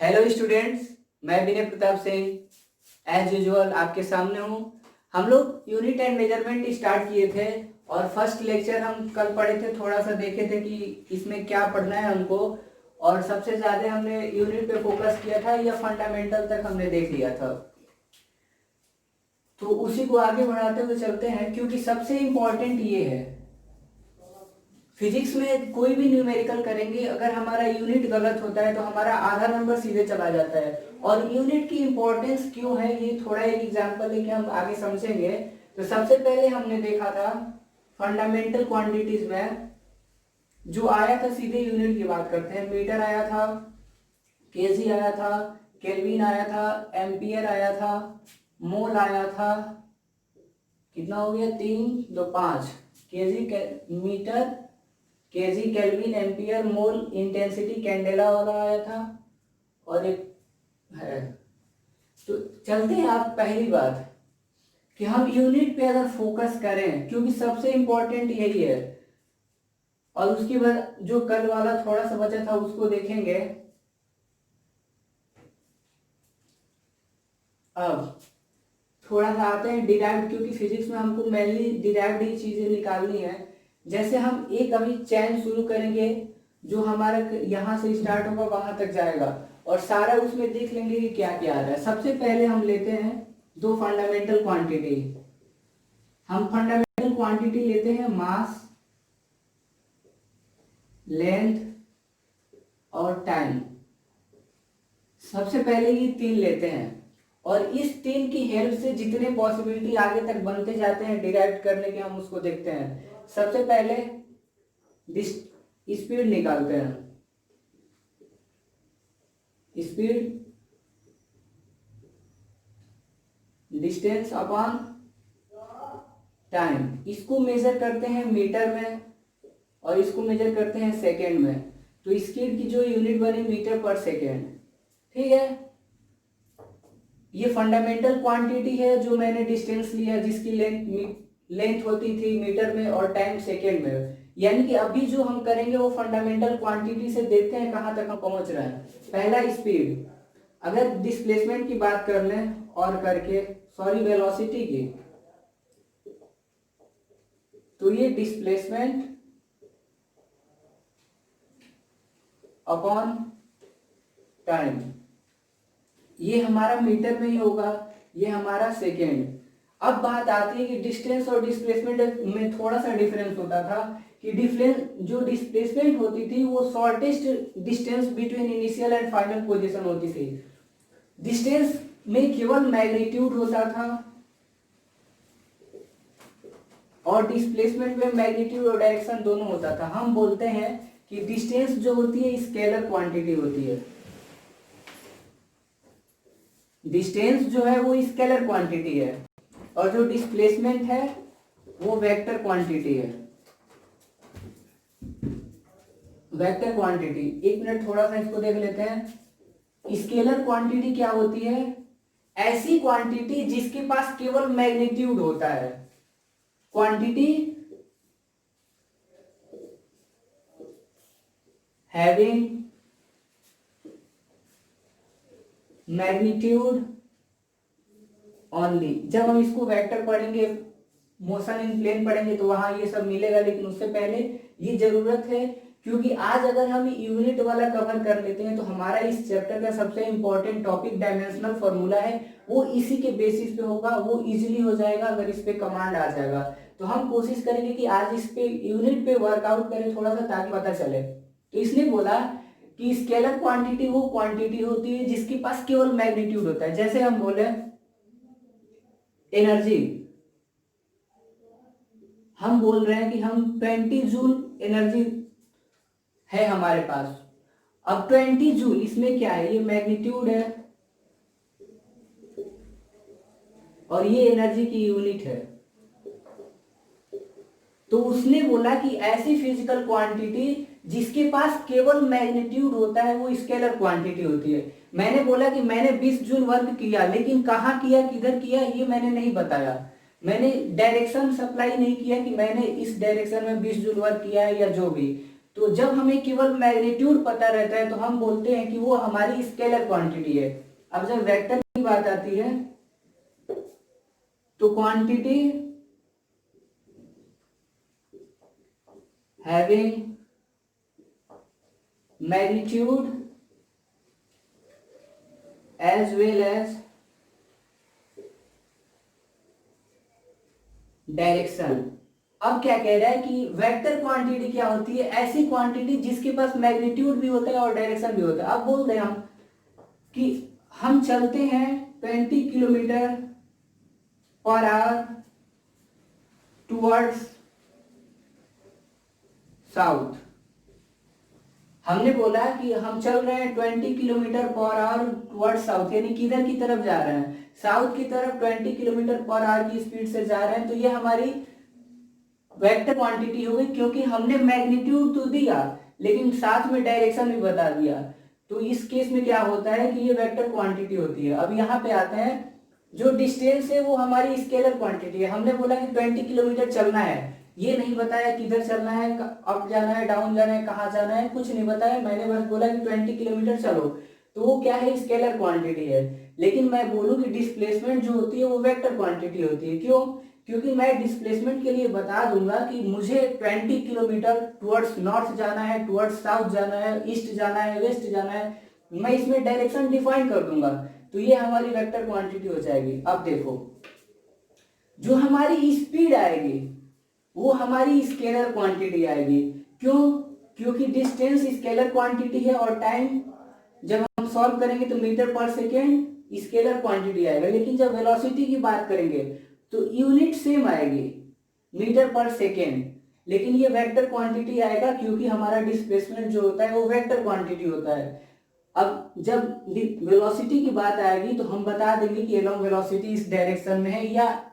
Hello students, मैं विनय Pratap Singh as usual आपके सामने हूँ। हम लोग यूनिट एंड मेजरमेंट स्टार्ट किए थे और फर्स्ट लेक्चर हम कल पढ़े थे, थोड़ा सा देखे थे कि इसमें क्या पढ़ना है हमको, और सबसे ज़्यादा हमने यूनिट पे फोकस किया था या फंडामेंटल तक हमने देख लिया था। तो उसी को आगे बढ़ाते हुए चलते हैं, क्योंकि सबसे इम्पोर्टेंट ये है फिजिक्स में कोई भी न्यूमेरिकल करेंगे, अगर हमारा यूनिट गलत होता है तो हमारा आधा नंबर सीधे चला जाता है। और यूनिट की इंपॉर्टेंस क्यों है ये थोड़ा एक एग्जांपल लेके हम आगे समझेंगे। तो सबसे पहले हमने देखा था फंडामेंटल क्वांटिटीज में जो आया था, सीधे यूनिट की बात करते हैं, मीटर आया था, केजी आया था, केल्विन आया था, एम्पियर आया था, मोल आया था। कितना हो गया? 3 2 5। KG metre, KG kelvin, ampere, mole, intensity candela वाला आया था, और एक है। तो चलते हैं आप पहली बात कि हम यूनिट पे अगर फोकस करें, क्योंकि सबसे इंपॉर्टेंट यही है। और उसके बाद जो कल वाला थोड़ा सा बचा था उसको देखेंगे। अब थोड़ा सा आते हैं डिराइव्ड, क्योंकि फिजिक्स में हमको मेनली डिराइव्ड ही चीजें निकालनी है। जैसे हम एक अभी चैन शुरू करेंगे जो हमारा यहाँ से स्टार्ट होगा वहां तक जाएगा, और सारा उसमें देख लेंगे कि क्या क्या आ रहा है। सबसे पहले हम लेते हैं दो फंडामेंटल क्वांटिटी। हम फंडामेंटल क्वांटिटी लेते हैं मास, लेंथ और टाइम। सबसे पहले ये तीन लेते हैं, और इस तीन की हेल्प से जितने पॉसिबिलिटी आगे तक बनते जाते हैं डिराइव करने के, हम उसको देखते हैं। सबसे पहले स्पीड निकालते हैं, स्पीड डिस्टेंस अपॉन टाइम। इसको मेजर करते हैं मीटर में और इसको मेजर करते हैं सेकेंड में। तो स्पीड की जो यूनिट बनी मीटर पर सेकेंड, ठीक है। ये फंडामेंटल क्वांटिटी है जो मैंने डिस्टेंस लिया, जिसकी लेंथ होती थी मीटर में और टाइम सेकेंड में। यानी कि अभी जो हम करेंगे वो फंडामेंटल क्वांटिटी से देखते हैं कहां तक हम पहुंच रहे हैं। पहला स्पीड, अगर डिस्प्लेसमेंट की बात कर लें और करके, सॉरी वेलोसिटी की, तो ये डिस्प्लेसमेंट अपॉन टाइम, ये हमारा मीटर में ही होगा, ये हमारा सेकेंड। अब बात आती है कि डिस्टेंस और डिस्प्लेसमेंट में थोड़ा सा डिफरेंस होता था कि जो डिस्प्लेसमेंट होती थी वो shortest distance between initial and final position होती थी। डिस्टेंस में केवल मैग्नीट्यूड होता था और डिस्प्लेसमेंट में मैग्नीट्यूड और डायरेक्शन दोनों होता था। हम बोलते हैं कि डिस्टेंस जो होती है स्केलर क्वांटिटी होती है। डिस्टेंस जो है वो स्केलर क्वांटिटी है, और जो डिस्प्लेसमेंट है वो वेक्टर क्वांटिटी है। वेक्टर क्वांटिटी, एक मिनट थोड़ा सा इसको देख लेते हैं। स्केलर क्वांटिटी क्या होती है? ऐसी क्वांटिटी जिसके पास केवल मैग्नीट्यूड होता है। Quantity having magnitude only. जब हम इसको वेक्टर पढ़ेंगे, मोशन इन प्लेन पढ़ेंगे, तो वहां ये सब मिलेगा। लेकिन उससे पहले ये जरूरत है, क्योंकि आज अगर हम यूनिट वाला कवर कर लेते हैं तो हमारा इस चैप्टर का सबसे इंपॉर्टेंट टॉपिक डायमेंशनल फॉर्मूला है, वो इसी के बेसिस पे होगा। वो इजीली हो जाएगा अगर इस पे कमांड आ जाएगा। तो हम कोशिश करेंगे कि आज इस पे यूनिट पे वर्कआउट करें थोड़ा सा, ताकि पता चले। तो इसने बोला कि स्केलर क्वांटिटी वो क्वांटिटी होती है जिसके पास केवल मैग्नीट्यूड होता है। जैसे हम बोले एनर्जी, हम बोल रहे हैं कि हम 20 जूल एनर्जी है हमारे पास। अब 20 जूल, इसमें क्या है? ये मैग्नीट्यूड है और ये एनर्जी की यूनिट है। तो उसने बोला कि ऐसी फिजिकल क्वांटिटी जिसके पास केवल मैग्नीट्यूड होता है वो स्केलर क्वांटिटी होती है। मैंने बोला कि मैंने 20 जूल वर्क किया, लेकिन कहाँ किया, किधर किया, ये मैंने नहीं बताया। मैंने डायरेक्शन सप्लाई नहीं किया कि मैंने इस डायरेक्शन में 20 जूल वर्क किया है या जो भी। तो जब हमें केवल मैग्नीट्यूड पता रहता है तो हम बोलते हैं कि वो हमारी स्केलर क्वांटिटी है। अब जब वेक्टर की बात आती है तो quantity having magnitude as well as direction. अब क्या कह रहा है कि वेक्टर क्वांटिटी क्या होती है? ऐसी क्वांटिटी जिसके पास मैग्नीट्यूड भी होता है और डायरेक्शन भी होता है। अब बोल रहे हैं हम कि हम चलते हैं 20 kilometre per hour towards south. हमने बोला कि हम चल रहे हैं 20 kilometre per hour towards south, यानी किधर की तरफ जा रहे हैं? साउथ की तरफ 20 किलोमीटर पर आवर की स्पीड से जा रहे हैं। तो ये हमारी वेक्टर क्वांटिटी हो गई, क्योंकि हमने मैग्नीट्यूड तो दिया लेकिन साथ में डायरेक्शन भी बता दिया। तो इस केस में क्या होता है कि ये वेक्टर क्वांटिटी होती है। अब यहाँ पे आते हैं, जो डिस्टेंस है वो हमारी स्केलर क्वांटिटी है। हमने बोला कि 20 किलोमीटर चलना है, ये नहीं बताया किधर चलना है, अप जाना है, डाउन जाना है, कहाँ जाना है, कुछ नहीं बताया। मैंने बस बोला कि 20 किलोमीटर चलो, तो वो क्या है? स्केलर क्वांटिटी है। लेकिन मैं बोलूँ कि डिस्प्लेसमेंट जो होती है वो वेक्टर क्वांटिटी होती है। क्यों? क्योंकि मैं डिस्प्लेसमेंट के लिए बता दूंगा कि मुझे 20 किलोमीटर टुवर्ड्स नॉर्थ जाना है, टुवर्ड्स साउथ जाना है, ईस्ट जाना है, वेस्ट जाना है, मैं इसमें डायरेक्शन डिफाइन कर दूंगा। तो ये हमारी वेक्टर क्वांटिटी हो जाएगी। अब देखो, जो हमारी स्पीड आएगी वो हमारी स्केलर क्वांटिटी आएगी। क्यों? क्योंकि डिस्टेंस स्केलर क्वांटिटी है और टाइम जब हम सॉल्व करेंगे तो मीटर पर सेकेंड स्केलर क्वांटिटी आएगा। लेकिन जब वेलोसिटी की बात करेंगे तो यूनिट सेम आएगी, मीटर पर सेकेंड, लेकिन ये वेक्टर क्वांटिटी आएगा क्योंकि हमारा डिस्प्लेसमेंट जो होता है वो वेक्टर क्वांटिटी होता है। अब जब वेलोसिटी की बात आएगी तो हम बता देंगे कि एलोंग वेलोसिटी इस डायरेक्शन में है, या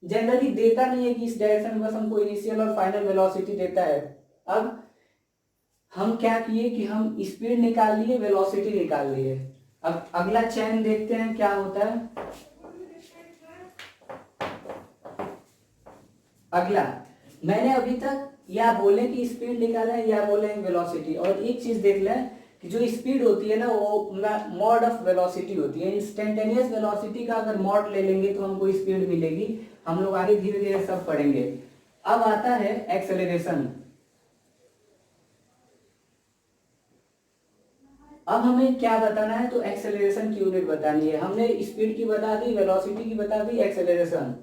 जनरली देता नहीं है कि इस डायरेक्शन में, बस हमको इनिशियल और फाइनल वेलोसिटी देता है। अब हम क्या किए कि हम स्पीड निकाल लिए, वेलोसिटी निकाल लिए। अब अगला चैन देखते हैं क्या होता है। अगला, मैंने अभी तक या बोले कि स्पीड निकाला है या बोले वेलोसिटी। और एक चीज देख लें कि जो स्पीड होती है ना वो मॉड ऑफ वेलोसिटी होती है। इंस्टेंटेनियस वेलोसिटी का अगर मॉड ले लेंगे तो हमको स्पीड मिलेगी। हम लोग आगे धीरे धीरे सब पढ़ेंगे। अब आता है एक्सेलरेशन। अब हमें क्या बताना है? तो एक्सेलरेशन की यूनिट बतानी है। हमने स्पीड की बता दी, वेलोसिटी की बता दी, एक्सेलरेशन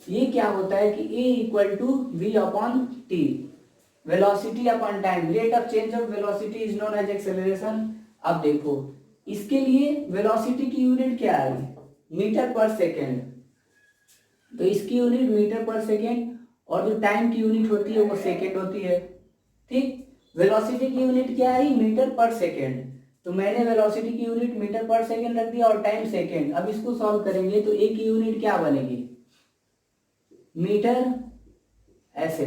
ये क्या होता है कि a equal to v upon t, velocity upon time, rate of change of velocity is known as acceleration. अब देखो, इसके लिए वेलोसिटी की यूनिट क्या है? मीटर पर सेकेंड, तो इसकी यूनिट मीटर पर सेकेंड, और जो टाइम की यूनिट होती है वो सेकेंड होती है। ठीक, वेलोसिटी की यूनिट क्या है? मीटर पर सेकेंड। तो मैंने वेलोसिटी की यूनिट मीटर पर सेकेंड रख दिया और टाइम सेकेंड। अब इसको सॉल्व करेंगे तो ए की यूनिट क्या बनेगी? मीटर, ऐसे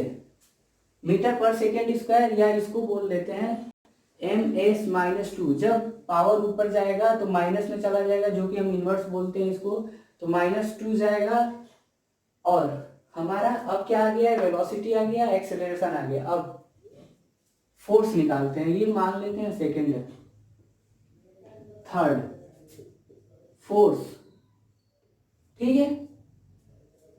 मीटर पर सेकेंड स्क्वायर, या इसको बोल देते हैं ms-2। जब पावर ऊपर जाएगा तो माइनस में चला जाएगा, जो कि हम इनवर्स बोलते हैं इसको, तो -2 जाएगा। और हमारा अब क्या आ गया है? वेलोसिटी आ गया, एक्सेलरेशन आ गया। अब फोर्स निकालते हैं। ये मान लेते हैं सेकेंड है, थर्ड फोर्स। ठीक है,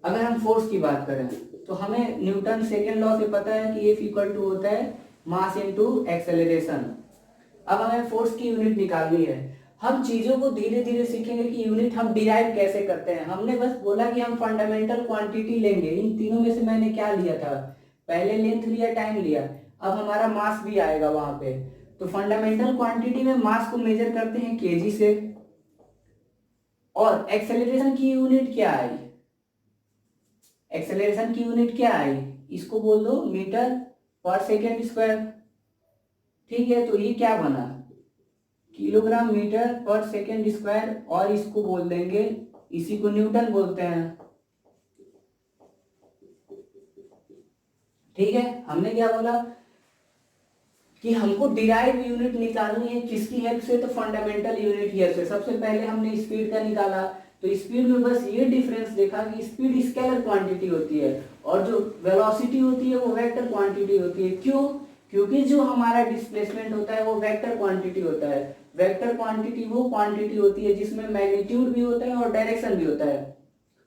अगर हम फोर्स की बात करें तो हमें न्यूटन सेकेंड लॉ से पता है कि F इक्वल टू होता है मास इनटू एक्सेलरेशन। अब हमें फोर्स की यूनिट निकालनी है। हम चीजों को धीरे धीरे सीखेंगे कि यूनिट हम डिराइव कैसे करते हैं। हमने बस बोला कि हम फंडामेंटल क्वांटिटी लेंगे। इन तीनों में से मैंने क्या लिया था? पहले लेंथ लिया, टाइम लिया, अब हमारा मास भी आएगा वहां पे। तो फंडामेंटल क्वांटिटी में मास को मेजर करते हैं केजी से। और एक्सेलरेशन की यूनिट क्या आई? एक्सेलरेशन की यूनिट क्या आई? इसको बोल दो मीटर पर सेकेंड स्क्वायर। ठीक है, तो ये क्या बना? किलोग्राम मीटर पर सेकेंड स्क्वायर, और इसको बोल देंगे, इसी को न्यूटन बोलते हैं। ठीक है, हमने क्या बोला कि हमको डिराइव यूनिट निकालनी है। किसकी हेल्प से? तो फंडामेंटल यूनिट हेल्प से। सबसे पहले हमने स्पीड का निकाला, तो स्पीड में बस ये डिफरेंस देखा कि स्पीड स्केलर क्वांटिटी होती है और जो वेलोसिटी होती है वो वेक्टर क्वांटिटी होती है। क्यों? क्योंकि जो हमारा डिस्प्लेसमेंट होता है वो वेक्टर क्वांटिटी होता है। वेक्टर क्वांटिटी वो क्वांटिटी होती है जिसमें मैग्नीट्यूड भी होता है और डायरेक्शन भी होता है।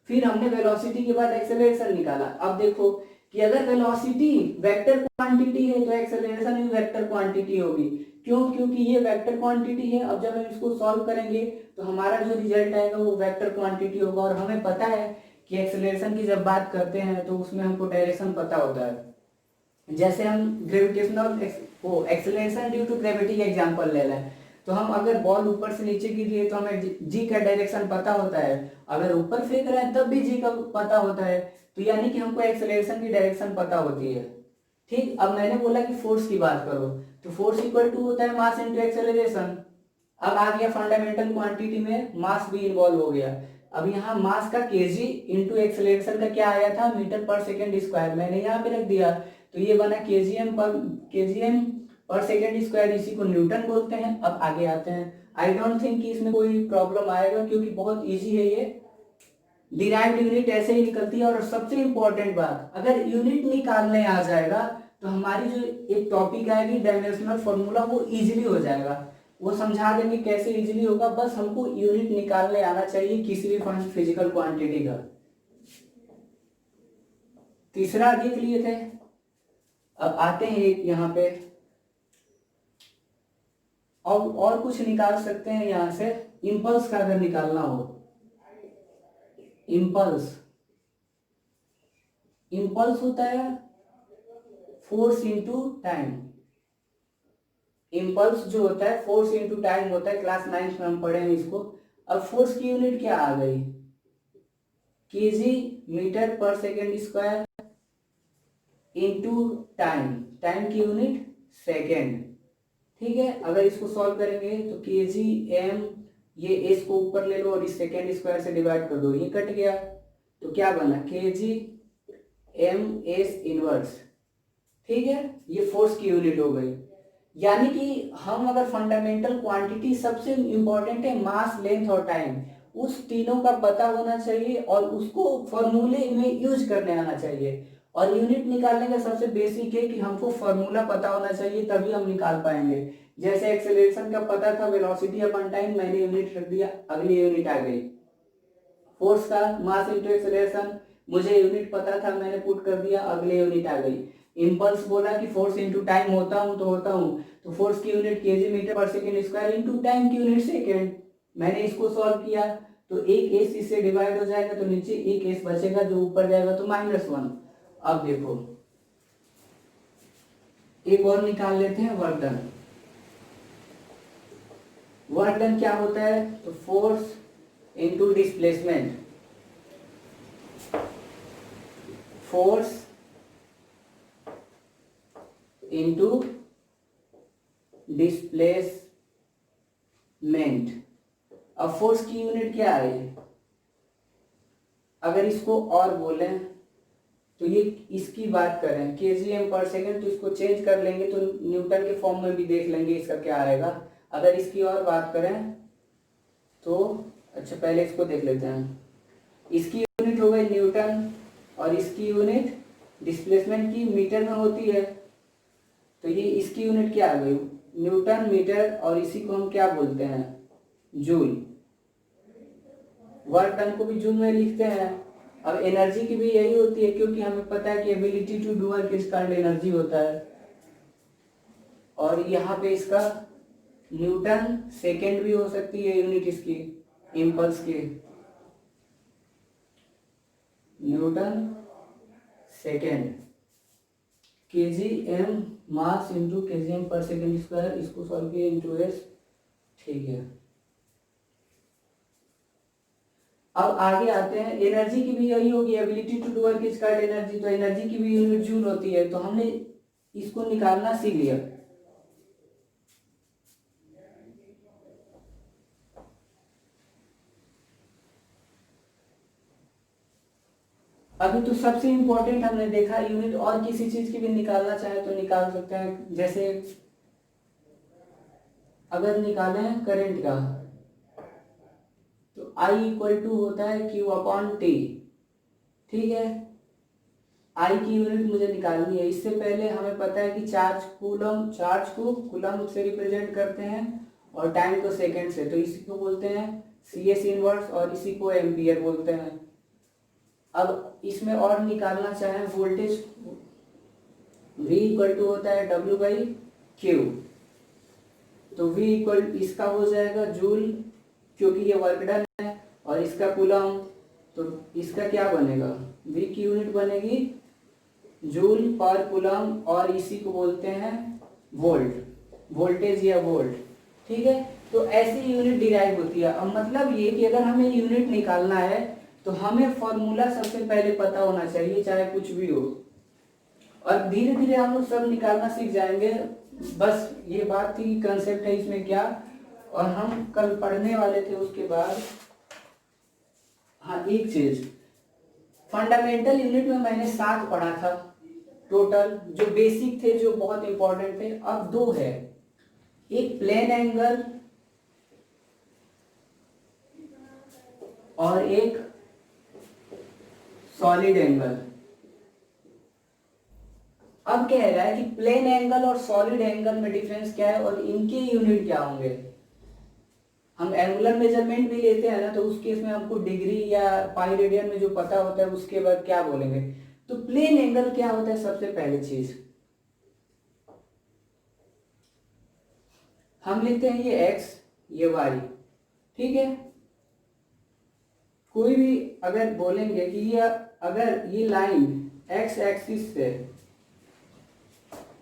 फिर हमने वेलोसिटी के बाद एक्सेलरेशन निकाला। अब देखो कि अगर वेलोसिटी वेक्टर क्वांटिटी है तो एक्सेलरेशन भी वेक्टर क्वांटिटी होगी। क्यों? क्योंकि ये वेक्टर क्वांटिटी है। अब जब हम इसको सॉल्व करेंगे तो हमारा जो रिजल्ट आएगा वो वेक्टर क्वांटिटी होगा। और हमें पता है कि एक्सेलरेशन की जब बात करते हैं तो उसमें हमको डायरेक्शन पता होता है। जैसे हम gravitational acceleration due to gravity का एग्जांपल ले लें, तो हम अगर बॉल ऊपर से नीचे गिर रही है तो हमें जी का डायरेक्शन पता होता है। अगर ऊपर फेंक रहे हैं तब भी जी का पता होता है। तो यानी कि हमको एक्सेलरेशन की डायरेक्शन पता होती है। ठीक, अब मैंने बोला कि फोर्स की बात करो, तो फोर्स इक्वल टू होता है मास इंटू एक्सेलरेशन। अब आ गया फंडामेंटल क्वांटिटी में मास भी इन्वॉल्व हो गया। अब यहाँ मास का केजी इंटू एक्सेलरेशन का क्या आया था, मीटर पर सेकेंड स्क्वायर, मैंने यहाँ पे रख दिया। तो ये बना केजीएम पर सेकेंड स्क्वायर, इसी को न्यूटन बोलते हैं। अब आगे आते हैं। आई डोंट थिंक कि इसमें कोई प्रॉब्लम आएगा क्योंकि बहुत इजी है ये। डिराइव्ड यूनिट ऐसे ही निकलती है। और सबसे इंपॉर्टेंट बात, अगर यूनिट निकालने आ जाएगा तो हमारी जो एक टॉपिक आएगी डायमेंशनल फॉर्मूला, वो इजीली हो जाएगा। वो समझा देंगे कैसे इजीली होगा, बस हमको यूनिट निकालने आना चाहिए किसी भी फिजिकल क्वांटिटी का। तीसरा देख लिए थे। अब आते हैं एक यहाँ पे, और कुछ निकाल सकते हैं यहाँ से। इम्पल्स का अगर निकालना हो, इम्पल्स होता है फोर्स इंटू टाइम। इम्पल्स जो होता है फोर्स इंटू टाइम होता है। क्लास 9 में हम पढ़े हैं इसको। अब फोर्स की यूनिट क्या आ गई, केजी मीटर पर second square into time, time की यूनिट सेकेंड। ठीक है, अगर इसको सॉल्व करेंगे तो केजी एम, ये एस को ऊपर ले लो और इस सेकेंड स्क्वायर से डिवाइड कर दो, ये कट गया। तो क्या बना, केजी एम एस इनवर्स। ठीक है, ये फोर्स की यूनिट हो गई। यानी कि हम अगर फंडामेंटल क्वांटिटी, सबसे इंपॉर्टेंट है मास, लेंथ और टाइम, उस तीनों का पता होना चाहिए और उसको फॉर्मूले में यूज करने आना चाहिए। और यूनिट निकालने का सबसे बेसिक है कि हमको फॉर्मूला पता होना चाहिए, तभी हम निकाल पाएंगे। जैसे एक्सेलरेशन का पता था वेलोसिटी अपॉन टाइम, मैंने यूनिट रख दिया, अगली यूनिट आ गई। फोर्स का मास इंटू एक्सेलरेशन, मुझे यूनिट पता था, मैंने पुट कर दिया, अगली यूनिट आ गई। इम्पल्स बोला कि फोर्स इंटू टाइम होता हूं तो होता हूं, तो फोर्स की यूनिट केजी मीटर पर सेकेंड स्क्वायर इंटू टाइम की यूनिट सेकेंड। मैंने इसको सॉल्व किया तो एक एस इससे डिवाइड हो जाएगा, तो नीचे एक एस बचेगा, जो ऊपर जाएगा तो -1। अब देखो एक और निकाल लेते हैं, वर्क डन। वर्क डन क्या होता है, तो force into displacement, force into displacement. अब फोर्स की यूनिट क्या है, अगर इसको और बोलें तो ये इसकी बात करें केजीएम पर सेकेंड, तो इसको चेंज कर लेंगे तो न्यूटन के फॉर्म में भी देख लेंगे इसका क्या आएगा। अगर इसकी और बात करें तो अच्छा पहले इसको देख लेते हैं। इसकी यूनिट हो गई न्यूटन और इसकी यूनिट डिस्प्लेसमेंट की मीटर में होती है, तो ये इसकी यूनिट क्या आ गई, न्यूटन मीटर, और इसी को हम क्या बोलते हैं, जूल। वर्क डन को भी जूल में लिखते हैं। अब एनर्जी की भी यही होती है, क्योंकि हमें पता है कि ability to do work is called energy होता है। और यहाँ पे इसका न्यूटन सेकेंड भी हो सकती है यूनिट इसकी, इम्पल्स की newton second. Kg m mass into kg m per second square, इसको सॉल्व किया इंटू एस। ठीक है, अब आगे आते हैं। एनर्जी की भी यही होगी, ability to do work is called energy, तो एनर्जी की भी यूनिट जूल होती है। तो हमने इसको निकालना सीख लिया। अभी तो सबसे इंपॉर्टेंट हमने देखा यूनिट, और किसी चीज की भी निकालना चाहे तो निकाल सकते हैं। जैसे अगर निकालें करंट का, तो I इक्वल टू होता है Q अपॉन टी। ठीक है, आई की यूनिट मुझे निकालनी है। इससे पहले हमें पता है कि चार्ज को कूलम से रिप्रेजेंट करते हैं और टाइम को सेकंड से, तो इसी को बोलते हैं CS इनवर्स और इसी को एम्पियर बोलते हैं। अब इसमें और निकालना चाहें वोल्टेज, V इक्वल टू होता है W/Q, तो V इक्वल इसका हो जाएगा जूल क्योंकि ये वर्क डन है, और इसका कूलम, तो इसका क्या बनेगा, V की यूनिट बनेगी जूल पर कूलम और इसी को बोलते हैं वोल्ट, वोल्टेज या वोल्ट। ठीक है, तो ऐसी यूनिट डिराइव होती है। अब मतलब ये कि अगर हमें यूनिट निकालना है तो हमें फॉर्मूला सबसे पहले पता होना चाहिए, चाहे कुछ भी हो, और धीरे धीरे हम लोग सब निकालना सीख जाएंगे। बस ये बात थी, कंसेप्ट है इसमें क्या, और हम कल पढ़ने वाले थे उसके बाद। हाँ, एक चीज फंडामेंटल यूनिट में मैंने 7 पढ़ा था टोटल, जो बेसिक थे, जो बहुत इंपॉर्टेंट थे। अब 2 है, एक प्लेन एंगल और एक सॉलिड एंगल। अब कह रहा है कि प्लेन एंगल और सॉलिड एंगल में डिफरेंस क्या है और इनके यूनिट क्या होंगे। हम एंगुलर मेजरमेंट भी लेते हैं ना, तो उस केस में हमको डिग्री या पाई रेडियन में जो पता होता है उसके बाद क्या बोलेंगे। तो प्लेन एंगल क्या होता है, सबसे पहली चीज हम लिखते हैं ये x ये y। ठीक है, कोई भी अगर बोलेंगे कि ये अगर ये लाइन x एक्सिस से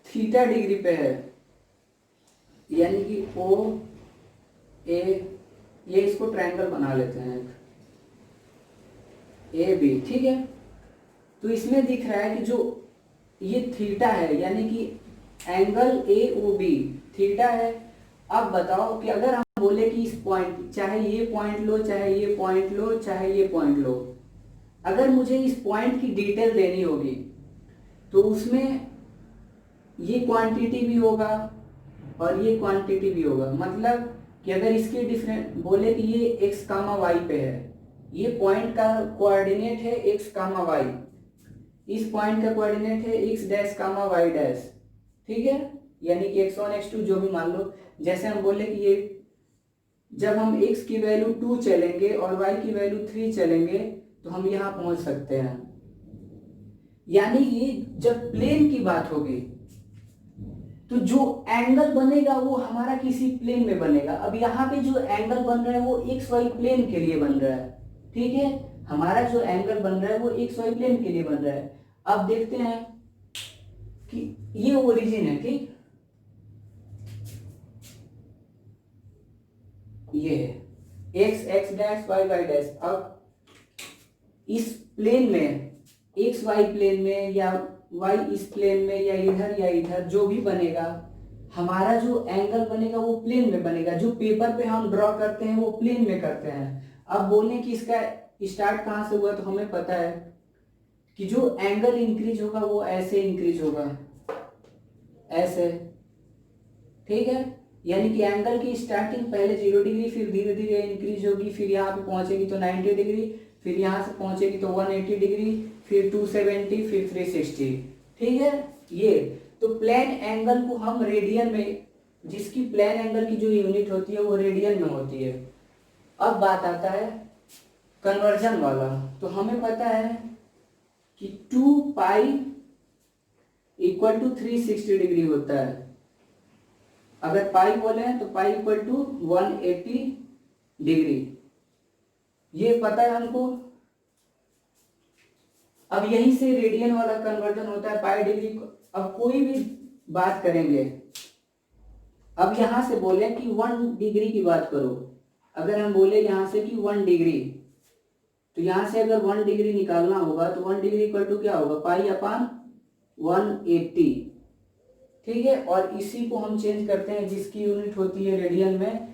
थीटा डिग्री पे है, यानी कि O A, ये इसको ट्रायंगल बना लेते हैं AB। ठीक है, तो इसमें दिख रहा है कि जो ये थीटा है, यानी कि एंगल AOB थीटा है। अब बताओ कि अगर हम बोले कि इस पॉइंट, चाहे ये पॉइंट लो, चाहे ये पॉइंट लो, चाहे ये पॉइंट लो, अगर मुझे इस पॉइंट की डिटेल देनी होगी तो उसमें ये क्वांटिटी भी होगा और ये क्वांटिटी भी होगा। मतलब कि अगर इसके डिफरेंट बोले कि ये x, y पे है, ये पॉइंट का कोऑर्डिनेट है x, y, इस पॉइंट का कोऑर्डिनेट है x डैश, y डैश। ठीक है, यानी कि x1 x2 जो भी मान लो। जैसे हम बोले कि ये जब हम x की वैल्यू 2 चलेंगे और y की वैल्यू 3 चलेंगे तो हम यहाँ पहुंच सकते हैं। यानी ये जब प्लेन की बात होगी तो जो एंगल बनेगा वो हमारा किसी प्लेन में बनेगा। अब यहाँ पे जो एंगल बन रहा है वो XY प्लेन के लिए बन रहा है। ठीक है, हमारा जो एंगल बन रहा है वो XY प्लेन के लिए बन रहा है। अब देखते हैं कि ये ओरिजिन है। ठीक, ये x x dash y y dash. अब इस प्लेन में x y प्लेन में या y इस प्लेन में या इधर जो भी बनेगा, हमारा जो एंगल बनेगा वो प्लेन में बनेगा। जो पेपर पे हम ड्रॉ करते हैं वो प्लेन में करते हैं। अब बोलने कि इसका स्टार्ट कहाँ से हुआ, तो हमें पता है कि जो एंगल इंक्रीज होगा वो ऐसे इंक्रीज होगा, ऐसे। ठीक है, यानी कि एंगल की स्टार्टिंग पहले 0 डिग्री, फिर धीरे धीरे इंक्रीज होगी, फिर यहाँ पे पहुंचेगी तो 90 डिग्री, फिर यहाँ से पहुंचेगी तो 180 डिग्री, फिर 270, फिर 360। ठीक है, ये तो प्लेन एंगल को हम रेडियन में, जिसकी प्लेन एंगल की जो यूनिट होती है वो रेडियन में होती है। अब बात आता है कन्वर्जन वाला। तो हमें पता है कि 2 पाई इक्वल टू 360 डिग्री होता है। अगर पाई बोले तो पाई इक्वल टू 180 डिग्री, ये पता है हमको। अब यहीं से रेडियन वाला कन्वर्जन होता है पाई डिग्री। अब कोई भी बात करेंगे, अब यहां से बोले कि 1 डिग्री की बात करो, अगर हम बोले यहां से कि 1 डिग्री, तो यहां से अगर 1 डिग्री निकालना होगा तो 1 डिग्री इक्वल टू क्या होगा, पाई अपान 180। ठीक है, और इसी को हम चेंज करते हैं जिसकी यूनिट होती है रेडियन में।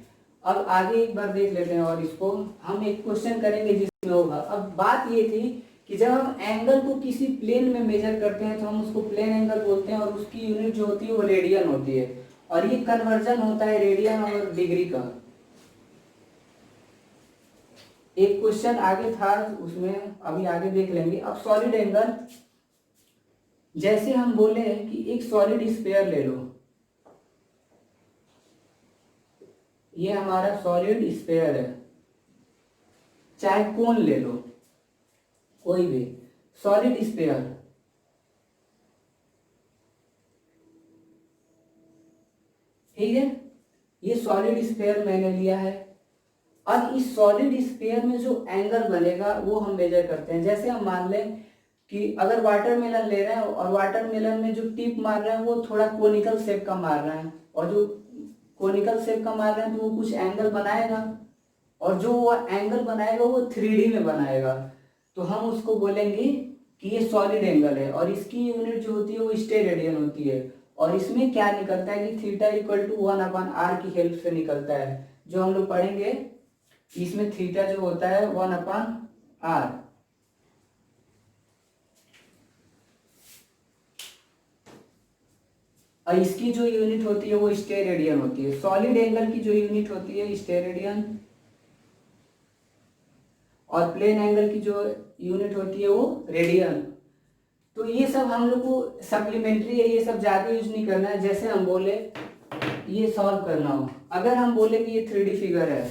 अब आगे एक बार देख लेते हैं, और इसको हम एक क्वेश्चन करेंगे जिसमें होगा। अब बात ये थी कि जब हम एंगल को किसी प्लेन में मेजर करते हैं तो हम उसको प्लेन एंगल बोलते हैं, और उसकी यूनिट जो होती है वो रेडियन होती है, और ये कन्वर्जन होता है रेडियन और डिग्री का। एक क्वेश्चन आगे था उसमें, अभी आगे देख लेंगे। अब सॉलिड एंगल, जैसे हम बोले कि एक सॉलिड स्फीयर ले लो, ये हमारा सॉलिड स्फीयर है, चाहे कोन ले लो, कोई भी सॉलिड स्फीयर, ठीक है। ये सॉलिड स्फीयर मैंने लिया है। अब इस सॉलिड स्फीयर में जो एंगल बनेगा वो हम मेजर करते हैं। जैसे हम मान लें कि अगर वाटरमेलन ले रहे हैं और वाटरमेलन में जो टिप मार रहे हैं वो थोड़ा कोनिकल शेप का मार रहे हैं, और जो कोनिकल शेप का मार रहे हैं तो वो कुछ एंगल बनाएगा, और जो वो एंगल बनाएगा वो 3D में बनाएगा, तो हम उसको बोलेंगे कि ये सॉलिड एंगल है, और इसकी यूनिट जो होती है वो स्टेरेडियन होती है। और इसमें क्या निकलता है कि थीटा इक्वल टू 1/r की हेल्प से निकलता है, जो हम लोग पढ़ेंगे। इसमें थीटा जो होता है 1/r, और इसकी जो यूनिट होती है वो स्टेरेडियन होती है। सॉलिड एंगल की जो यूनिट होती है स्टेरेडियन, और प्लेन एंगल की जो यूनिट होती है वो रेडियन। तो ये सब हम लोग को सप्लीमेंट्री है, ये सब ज़्यादा यूज नहीं करना है। जैसे हम बोले ये सॉल्व करना हो, अगर हम बोले कि ये 3D फिगर है,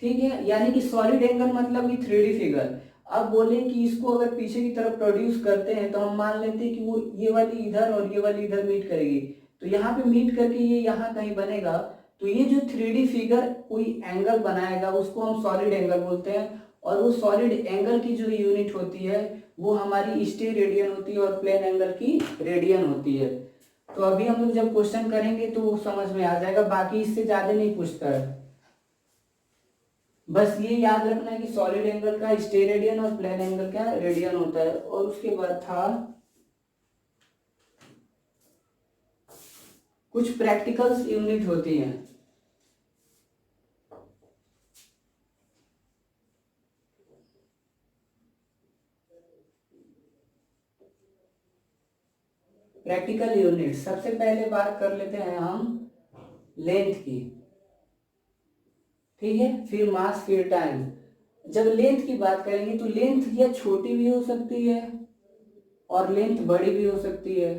ठीक है, यानी कि सॉलिड एंगल मतलब कि 3D फिगर। अब बोले कि इसको अगर पीछे की तरफ प्रोड्यूस करते हैं तो हम मान लेते हैं कि वो ये वाली इधर और ये वाली इधर मीट करेगी, तो यहाँ पे मीट करके ये यहाँ कहीं बनेगा। तो ये जो 3D फिगर कोई एंगल बनाएगा उसको हम सॉलिड एंगल बोलते हैं, और वो सॉलिड एंगल की जो यूनिट होती है वो हमारी स्टेरेडियन होती है, और प्लेन एंगल की रेडियन होती है। तो अभी हम लोग जब क्वेश्चन करेंगे तो वो समझ में आ जाएगा, बाकी इससे ज़्यादा नहीं पूछता है। बस ये याद रखना है कि सॉलिड एंगल का स्टेरेडियन और प्लेन एंगल का रेडियन होता है। और उसके बाद था कुछ प्रैक्टिकल्स यूनिट होती हैं। प्रैक्टिकल यूनिट, सबसे पहले बात कर लेते हैं हम लेंथ की, ठीक है, फिर मास, फिर टाइम। जब लेंथ की बात करेंगे तो लेंथ या छोटी भी हो सकती है और लेंथ बड़ी भी हो सकती है।